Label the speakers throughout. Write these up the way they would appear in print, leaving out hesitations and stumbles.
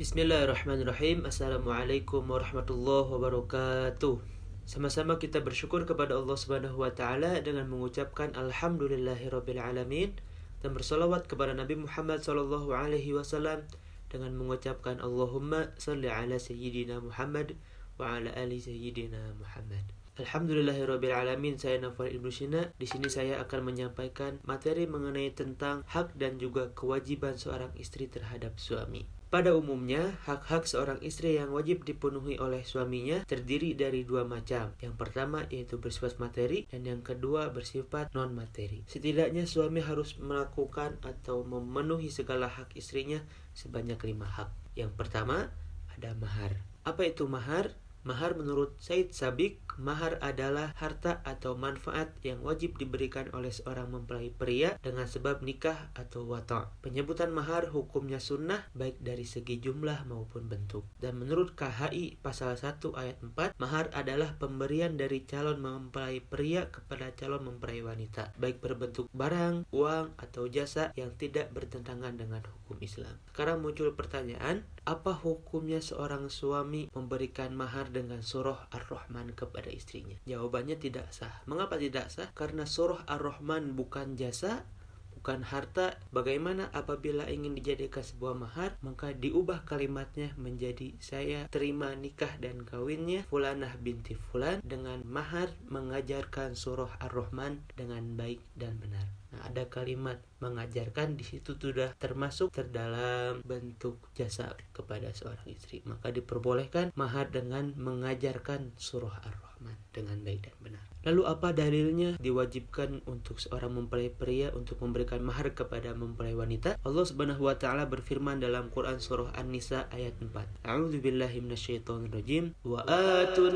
Speaker 1: Bismillahirrahmanirrahim. Assalamualaikum warahmatullahi wabarakatuh. Sama-sama kita bersyukur kepada Allah Subhanahu wa taala dengan mengucapkan alhamdulillahirabbil alamin dan bersolawat kepada Nabi Muhammad sallallahu alaihi wasallam dengan mengucapkan Allahumma shalli ala sayyidina Muhammad wa ala ali sayyidina Muhammad. Alhamdulillahirabbil alamin. Saya Naufal Ibnu Syina. Di sini saya akan menyampaikan materi mengenai tentang hak dan juga kewajiban seorang istri terhadap suami. Pada umumnya, hak-hak seorang istri yang wajib dipenuhi oleh suaminya terdiri dari dua macam. Yang pertama yaitu bersifat materi dan yang kedua bersifat non-materi. Setidaknya suami harus melakukan atau memenuhi segala hak istrinya sebanyak 5 hak. Yang pertama ada mahar. Apa itu mahar? Mahar menurut Said Sabiq, mahar adalah harta atau manfaat yang wajib diberikan oleh seorang mempelai pria dengan sebab nikah atau wata'. Penyebutan mahar hukumnya sunnah baik dari segi jumlah maupun bentuk. Dan menurut KHI pasal 1 ayat 4, mahar adalah pemberian dari calon mempelai pria kepada calon mempelai wanita, baik berbentuk barang, uang, atau jasa yang tidak bertentangan dengan hukum Islam. Sekarang muncul pertanyaan, apa hukumnya seorang suami memberikan mahar dengan surah Ar-Rahman kepada istrinya? Jawabannya tidak sah. Mengapa tidak sah? Karena surah Ar-Rahman bukan jasa, bukan harta. Bagaimana apabila ingin dijadikan sebuah mahar, maka diubah kalimatnya menjadi saya terima nikah dan kawinnya Fulanah binti Fulan dengan mahar mengajarkan surah Ar-Rahman dengan baik dan benar. Nah, ada kalimat mengajarkan di situ sudah termasuk terdalam bentuk jasa kepada seorang istri. Maka diperbolehkan mahar dengan mengajarkan surah Ar-Rahman dengan baik dan benar. Lalu apa dalilnya diwajibkan untuk seorang mempelai pria untuk memberikan mahar kepada mempelai wanita? Allah Subhanahu wa taala berfirman dalam Quran surah An-Nisa ayat 4. A'udzubillahi minasyaitonirrajim. Wa atun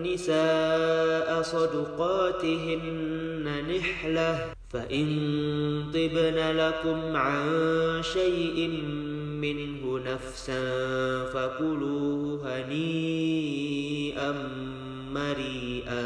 Speaker 1: nisaa sadaqatihinna nihlah فَإِن طِبْنَ لَكُمْ عَنْ شَيْءٍ مِّنْهُ نَفْسًا فَكُلُوهُ هَنِيئًا مَرِيئًا.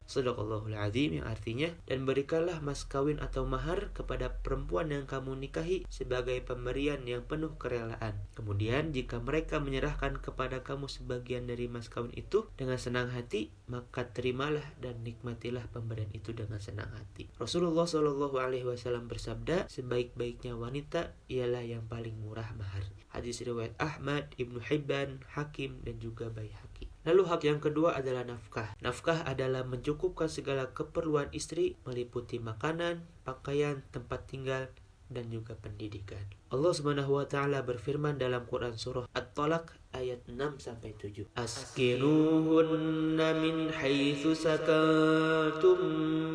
Speaker 1: Shadaqallahul Azim, yang artinya, dan berikanlah mas kawin atau mahar kepada perempuan yang kamu nikahi sebagai pemberian yang penuh kerelaan. Kemudian jika mereka menyerahkan kepada kamu sebagian dari mas kawin itu dengan senang hati, maka terimalah dan nikmatilah pemberian itu dengan senang hati. Rasulullah SAW bersabda, sebaik-baiknya wanita ialah yang paling murah mahar. Hadis riwayat Ahmad, Ibnu Hibban, Hakim, dan juga Baihaqi. Lalu hak yang kedua adalah nafkah. Nafkah adalah mencukupkan segala keperluan istri, meliputi makanan, pakaian, tempat tinggal, dan juga pendidikan. Allah Subhanahu wa taala berfirman dalam Quran surah At-Talaq ayat 6-7. Askinuhunna min haitsu sakantum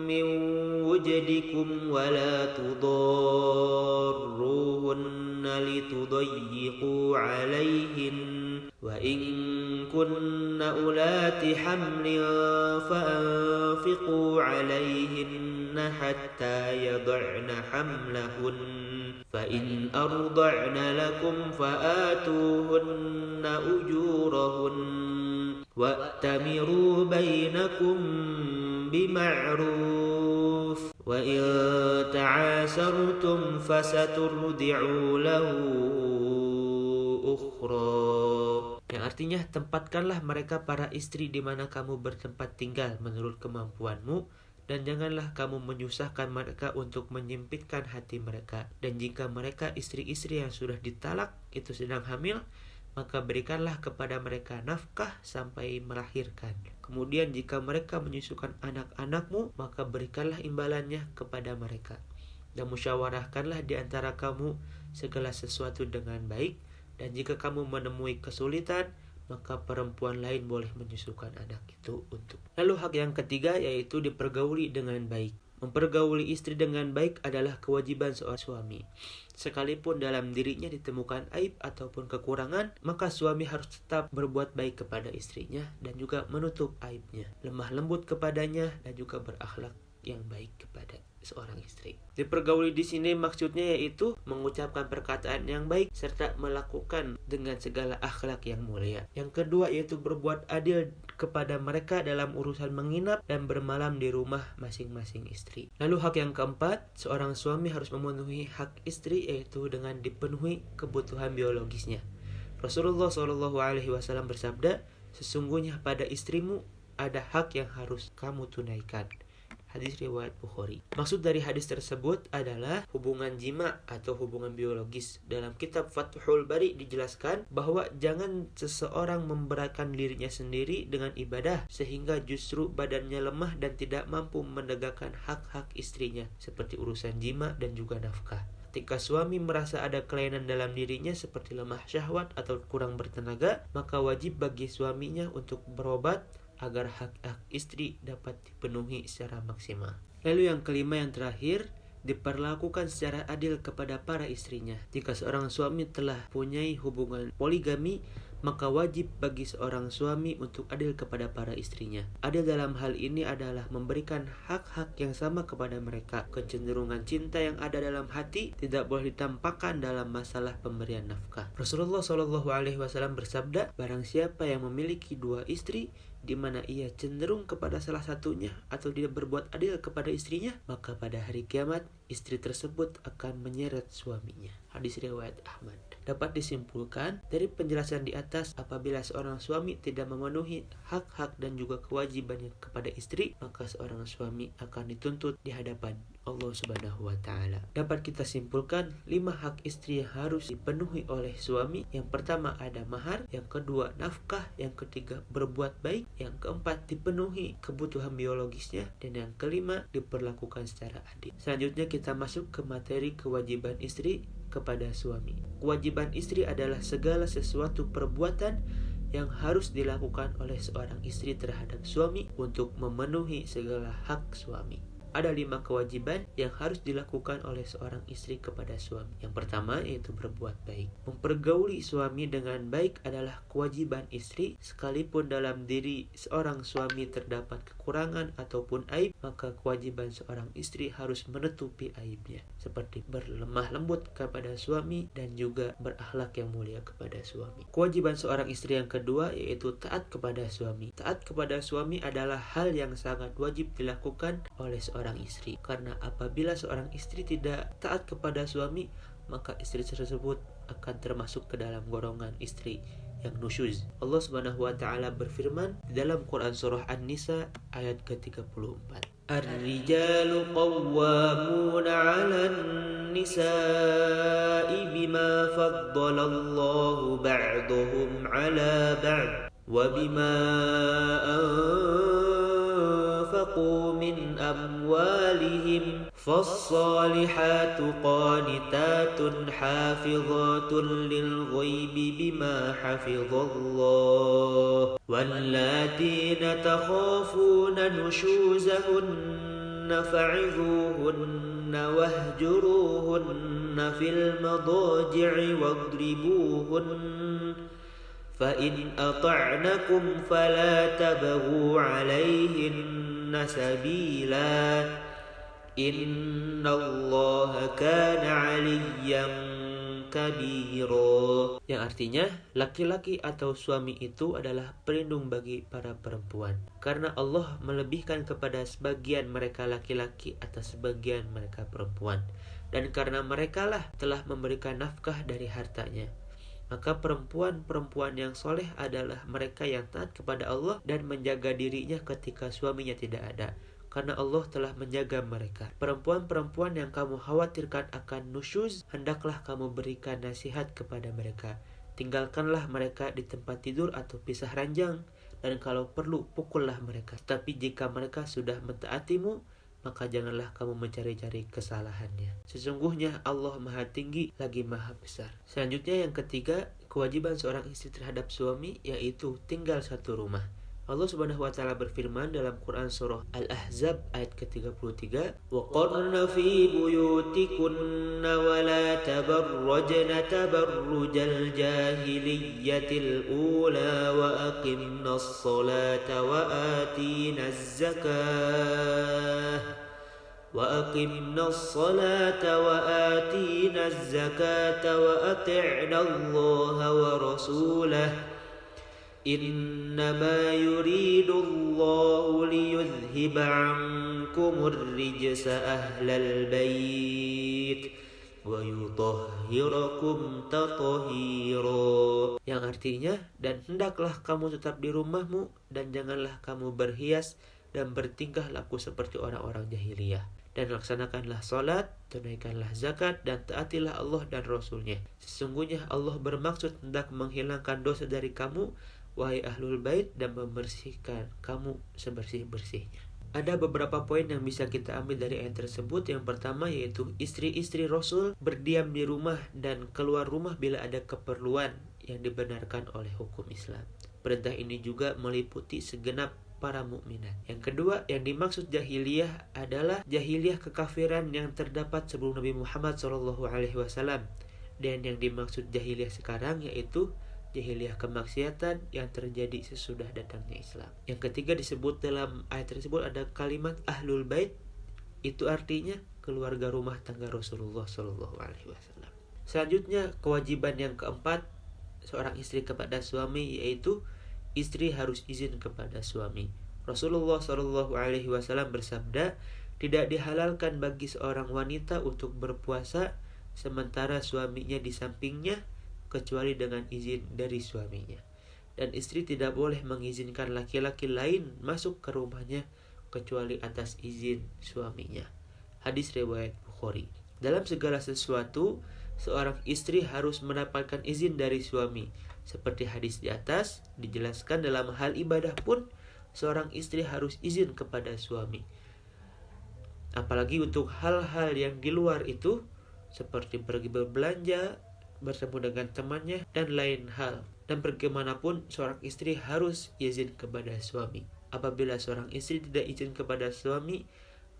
Speaker 1: min wujdikum wa la tudarruhunna litudayyiqu 'alayhin wa in kunna ulati hamlin فأنفقوا عليهن حتى يضعن حملهن فإن أرضعن لكم فآتوهن أجورهن وأتمروا بينكم بمعروف وإن تعاسرتم فسترضع له أخرى. Yang artinya, tempatkanlah mereka para istri di mana kamu bertempat tinggal menurut kemampuanmu, dan janganlah kamu menyusahkan mereka untuk menyempitkan hati mereka. Dan jika mereka istri-istri yang sudah ditalak itu sedang hamil, maka berikanlah kepada mereka nafkah sampai melahirkan. Kemudian jika mereka menyusukan anak-anakmu, maka berikanlah imbalannya kepada mereka. Dan musyawarahkanlah di antara kamu segala sesuatu dengan baik. Dan jika kamu menemui kesulitan, maka perempuan lain boleh menyusukan anak itu untuk. Lalu hak yang ketiga yaitu dipergauli dengan baik. Mempergauli istri dengan baik adalah kewajiban seorang suami. Sekalipun dalam dirinya ditemukan aib ataupun kekurangan, maka suami harus tetap berbuat baik kepada istrinya dan juga menutup aibnya, lemah lembut kepadanya, dan juga berakhlak yang baik kepada seorang istri. Dipergauli di sini maksudnya yaitu mengucapkan perkataan yang baik serta melakukan dengan segala akhlak yang mulia. Yang kedua yaitu berbuat adil kepada mereka dalam urusan menginap dan bermalam di rumah masing-masing istri. Lalu hak yang keempat, seorang suami harus memenuhi hak istri yaitu dengan dipenuhi kebutuhan biologisnya. Rasulullah SAW bersabda, sesungguhnya pada istrimu ada hak yang harus kamu tunaikan. Hadis riwayat Bukhari. Maksud dari hadis tersebut adalah hubungan jima atau hubungan biologis. Dalam kitab Fathul Bari dijelaskan bahwa jangan seseorang memberatkan dirinya sendiri dengan ibadah sehingga justru badannya lemah dan tidak mampu menegakkan hak-hak istrinya seperti urusan jima dan juga nafkah. Ketika suami merasa ada kelainan dalam dirinya seperti lemah syahwat atau kurang bertenaga, maka wajib bagi suaminya untuk berobat agar hak-hak istri dapat dipenuhi secara maksimal. Lalu yang kelima, yang terakhir, diperlakukan secara adil kepada para istrinya. Jika seorang suami telah punyai hubungan poligami, maka wajib bagi seorang suami untuk adil kepada para istrinya. Adil dalam hal ini adalah memberikan hak-hak yang sama kepada mereka. Kecenderungan cinta yang ada dalam hati tidak boleh ditampakkan dalam masalah pemberian nafkah. Rasulullah SAW bersabda, barang siapa yang memiliki dua istri, di mana ia cenderung kepada salah satunya atau dia berbuat adil kepada istrinya, maka pada hari kiamat istri tersebut akan menyeret suaminya. Hadis riwayat Ahmad. Dapat disimpulkan dari penjelasan di atas, apabila seorang suami tidak memenuhi hak-hak dan juga kewajibannya kepada istri, maka seorang suami akan dituntut di hadapan Allah Subhanahu wa Ta'ala. Dapat kita simpulkan 5 hak istri yang harus dipenuhi oleh suami. Yang pertama ada mahar, yang kedua nafkah, yang ketiga berbuat baik, yang keempat dipenuhi kebutuhan biologisnya, dan yang kelima diperlakukan secara adil. Selanjutnya kita masuk ke materi kewajiban istri kepada suami. Kewajiban istri adalah segala sesuatu perbuatan yang harus dilakukan oleh seorang istri terhadap suami untuk memenuhi segala hak suami. Ada 5 kewajiban yang harus dilakukan oleh seorang istri kepada suami. Yang pertama yaitu berbuat baik. Mempergauli suami dengan baik adalah kewajiban istri. Sekalipun dalam diri seorang suami terdapat kekurangan ataupun aib, maka kewajiban seorang istri harus menutupi aibnya, seperti berlemah lembut kepada suami dan juga berakhlak yang mulia kepada suami. Kewajiban seorang istri yang kedua yaitu taat kepada suami. Taat kepada suami adalah hal yang sangat wajib dilakukan oleh seorang istri, karena apabila seorang istri tidak taat kepada suami, maka istri tersebut akan termasuk ke dalam golongan istri yang nusyuz. Allah Subhanahu wa Ta'ala berfirman di dalam Quran surah An-Nisa ayat ke-34, Ar-rijalu qawwamuna 'alan nisa'i bima faddalallahu ba'dahum 'ala ba'd wa bima من أموالهم فالصالحات قانتات حافظات للغيب بما حفظ الله واللاتين تخافون نشوزهن فعظوهن واهجروهن في المضاجع واضربوهن فإن أطعنكم فلا تبغوا عليهن سبيلا إن الله كان عليا كبيرا. Yang artinya laki-laki atau suami itu adalah pelindung bagi para perempuan, karena Allah melebihkan kepada sebagian mereka laki-laki atas sebagian mereka perempuan, dan karena merekalah telah memberikan nafkah dari hartanya. Maka perempuan-perempuan yang soleh adalah mereka yang taat kepada Allah dan menjaga dirinya ketika suaminya tidak ada, karena Allah telah menjaga mereka. Perempuan-perempuan yang kamu khawatirkan akan nusyuz, hendaklah kamu berikan nasihat kepada mereka. Tinggalkanlah mereka di tempat tidur atau pisah ranjang, dan kalau perlu pukullah mereka. Tapi jika mereka sudah mentaatimu, maka janganlah kamu mencari-cari kesalahannya. Sesungguhnya Allah Maha Tinggi lagi Maha Besar. Selanjutnya yang ketiga, kewajiban seorang istri terhadap suami yaitu tinggal satu rumah. Allah Subhanahu wa Ta'ala berfirman dalam Quran surah Al-Ahzab ayat ke-33, وَقَرْنَ فِي بُيُوتِكُنَّ وَلَا تَبَرَّجْنَ تَبَرُّجَ الْجَاهِلِيَّةِ الْأُولَى وَأَقِمْنَا الصَّلَاةَ وَآتِينَا الزَّكَاةَ وَأَطِعْنَا اللَّهَ وَرَسُولَهُ إنما يريد الله ليذهب عنكم الرجس أهل البيت ويطهركم تطهيرا. Yang yang artinya, dan hendaklah kamu tetap di rumahmu dan janganlah kamu berhias dan bertingkah laku seperti orang-orang jahiliyah. Dan laksanakanlah salat, tunaikanlah zakat, dan taatilah Allah dan Rasulnya. Sesungguhnya Allah bermaksud hendak menghilangkan dosa dari kamu, wahai ahlul bait, dan membersihkan kamu sebersih-bersihnya. Ada beberapa poin yang bisa kita ambil dari ayat tersebut. Yang pertama yaitu istri-istri Rasul berdiam di rumah dan keluar rumah bila ada keperluan yang dibenarkan oleh hukum Islam. Perintah ini juga meliputi segenap para mukminat. Yang kedua, yang dimaksud jahiliyah adalah jahiliyah kekafiran yang terdapat sebelum Nabi Muhammad SAW. Dan yang dimaksud jahiliyah sekarang yaitu jahiliyah kemaksiatan yang terjadi sesudah datangnya Islam. Yang ketiga disebut dalam ayat tersebut ada kalimat ahlul bait, itu artinya keluarga rumah tangga Rasulullah SAW. Selanjutnya kewajiban yang keempat seorang istri kepada suami yaitu istri harus izin kepada suami. Rasulullah SAW bersabda, tidak dihalalkan bagi seorang wanita untuk berpuasa sementara suaminya di sampingnya kecuali dengan izin dari suaminya. Dan istri tidak boleh mengizinkan laki-laki lain masuk ke rumahnya kecuali atas izin suaminya. Hadis riwayat Bukhari. Dalam segala sesuatu, seorang istri harus mendapatkan izin dari suami. Seperti hadis di atas, dijelaskan dalam hal ibadah pun, seorang istri harus izin kepada suami. Apalagi untuk hal-hal yang di luar itu, seperti pergi berbelanja, bertemu dengan temannya, dan lain hal. Dan bagaimanapun seorang istri harus izin kepada suami. Apabila seorang istri tidak izin kepada suami,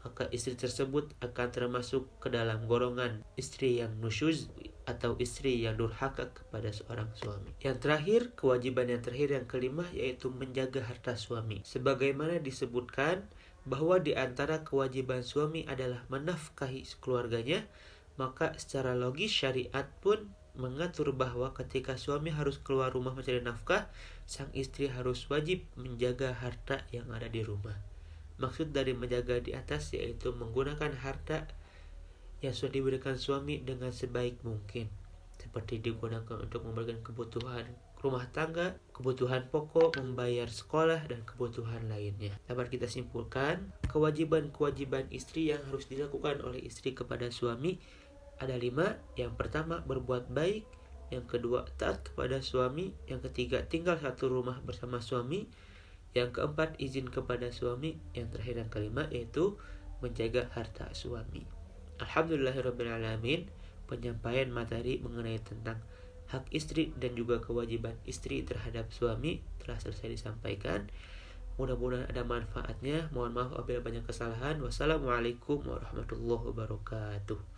Speaker 1: maka istri tersebut akan termasuk ke dalam golongan istri yang nusyuz atau istri yang durhaka kepada seorang suami. Yang terakhir, kewajiban yang terakhir yang kelima yaitu menjaga harta suami. Sebagaimana disebutkan bahwa di antara kewajiban suami adalah menafkahi keluarganya, maka secara logis syariat pun mengatur bahwa ketika suami harus keluar rumah mencari nafkah, sang istri harus wajib menjaga harta yang ada di rumah. Maksud dari menjaga di atas yaitu menggunakan harta yang sudah diberikan suami dengan sebaik mungkin, seperti digunakan untuk memberikan kebutuhan rumah tangga, kebutuhan pokok, membayar sekolah, dan kebutuhan lainnya. Dapat kita simpulkan, kewajiban-kewajiban istri yang harus dilakukan oleh istri kepada suami ada 5. Yang pertama, berbuat baik. Yang kedua, taat kepada suami. Yang ketiga, tinggal satu rumah bersama suami. Yang keempat, izin kepada suami. Yang terakhir yang kelima yaitu menjaga harta suami. Alhamdulillahirrabbilalamin. Penyampaian materi mengenai tentang hak istri dan juga kewajiban istri terhadap suami telah selesai disampaikan. Mudah-mudahan ada manfaatnya. Mohon maaf apabila banyak kesalahan. Wassalamualaikum warahmatullahi wabarakatuh.